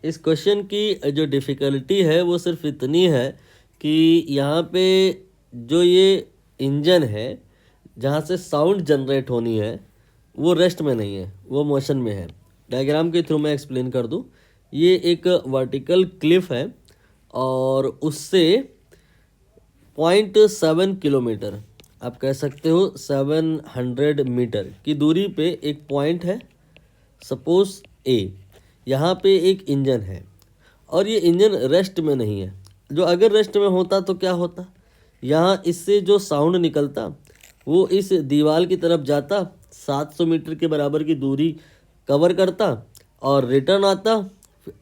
इस क्वेश्चन की जो डिफ़िकल्टी है वो सिर्फ इतनी है कि यहाँ पे जो ये इंजन है जहाँ से साउंड जनरेट होनी है वो रेस्ट में नहीं है, वो मोशन में है। डायग्राम के थ्रू मैं एक्सप्लेन कर दूँ। ये एक वर्टिकल क्लिफ है और उससे 0.7 किलोमीटर, आप कह सकते हो 700 मीटर की दूरी पे एक पॉइंट है, सपोज ए। यहाँ पे एक इंजन है और ये इंजन रेस्ट में नहीं है। जो अगर रेस्ट में होता तो क्या होता, यहाँ इससे जो साउंड निकलता वो इस दीवार की तरफ जाता, 700 मीटर के बराबर की दूरी कवर करता और रिटर्न आता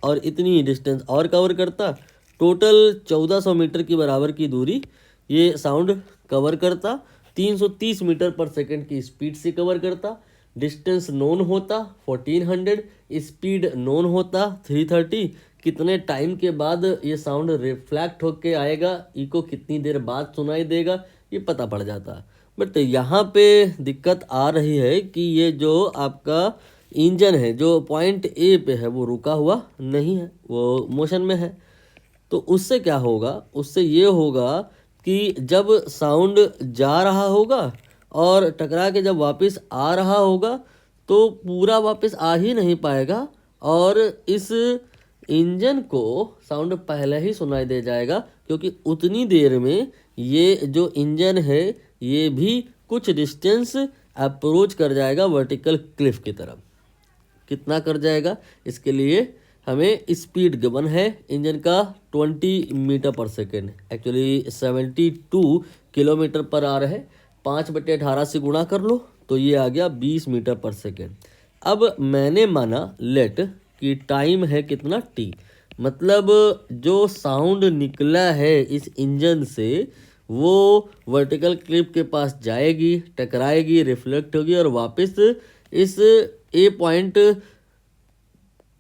और इतनी ही डिस्टेंस और कवर करता। टोटल 1400 मीटर की बराबर की दूरी ये साउंड कवर करता। 330 मीटर पर सेकंड की स्पीड से कवर करता। डिस्टेंस नोन होता 1400, स्पीड नोन होता 330। कितने टाइम के बाद ये साउंड रिफ्लेक्ट होके आएगा, इको कितनी देर बाद सुनाई देगा, ये पता पड़ जाता। बट यहाँ पे दिक्कत आ रही है कि ये जो आपका इंजन है जो पॉइंट ए पे है वो रुका हुआ नहीं है, वो मोशन में है। तो उससे क्या होगा, उससे ये होगा कि जब साउंड जा रहा होगा और टकरा के जब वापस आ रहा होगा तो पूरा वापस आ ही नहीं पाएगा और इस इंजन को साउंड पहले ही सुनाई दे जाएगा, क्योंकि उतनी देर में ये जो इंजन है ये भी कुछ डिस्टेंस अप्रोच कर जाएगा वर्टिकल क्लिफ की तरफ। कितना कर जाएगा, इसके लिए हमें स्पीड गिवन है इंजन का 20 मीटर पर second, actually 72 kilometre per hour है। 5/18 से गुणा कर लो तो ये आ गया 20 मीटर पर सेकेंड। अब मैंने माना लेट कि टाइम है कितना टी, मतलब जो साउंड निकला है इस इंजन से वो वर्टिकल क्लिप के पास जाएगी, टकराएगी, रिफ्लेक्ट होगी और वापस इस ए पॉइंट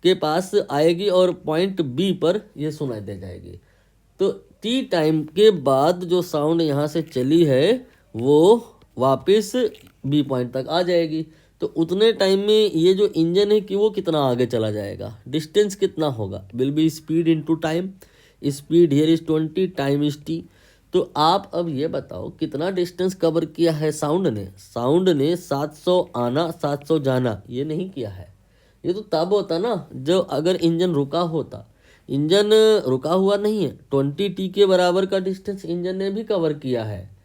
के पास आएगी और पॉइंट बी पर ये सुनाई दे जाएगी। तो टी टाइम के बाद जो साउंड यहाँ से चली है वो वापस बी पॉइंट तक आ जाएगी। तो उतने टाइम में ये जो इंजन है कि वो कितना आगे चला जाएगा, डिस्टेंस कितना होगा, will be speed into time. Speed here is 20, time is T. तो आप अब ये बताओ कितना डिस्टेंस कवर किया है साउंड ने। साउंड ने 700 आना 700 जाना ये नहीं किया है। ये तो तब होता ना जो अगर इंजन रुका होता। इंजन रुका हुआ नहीं है, 20 टी के बराबर का डिस्टेंस इंजन ने भी कवर किया है।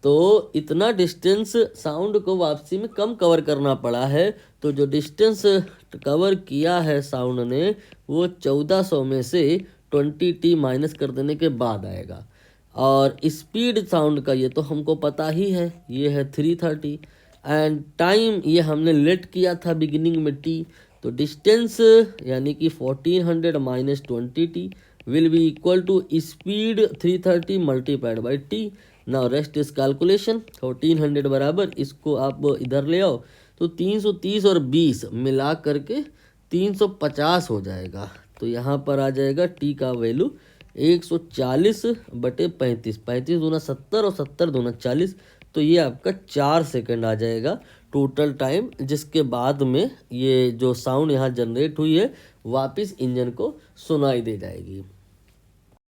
तो इतना डिस्टेंस साउंड को वापसी में कम कवर करना पड़ा है। तो जो डिस्टेंस कवर किया है साउंड ने वो 1400 में से 20 टी माइनस कर देने के बाद आएगा। और स्पीड साउंड का ये तो हमको पता ही है, ये है 330। एंड टाइम ये हमने लेट किया था बिगिनिंग में टी। तो डिस्टेंस यानी कि 1400 minus 20 T will be equal to speed 330 multiplied by T. Now rest is calculation. 1400 बराबर इसको आप इधर ले आओ तो 330 और 20 मिला करके 350 हो जाएगा। तो यहाँ पर आ जाएगा टी का वैल्यू 140/35। 35 दूना 70 और 70 दूना 40। तो ये आपका 4 सेकंड आ जाएगा टोटल टाइम, जिसके बाद में ये जो साउंड यहाँ जनरेट हुई है वापस इंजन को सुनाई दे जाएगी।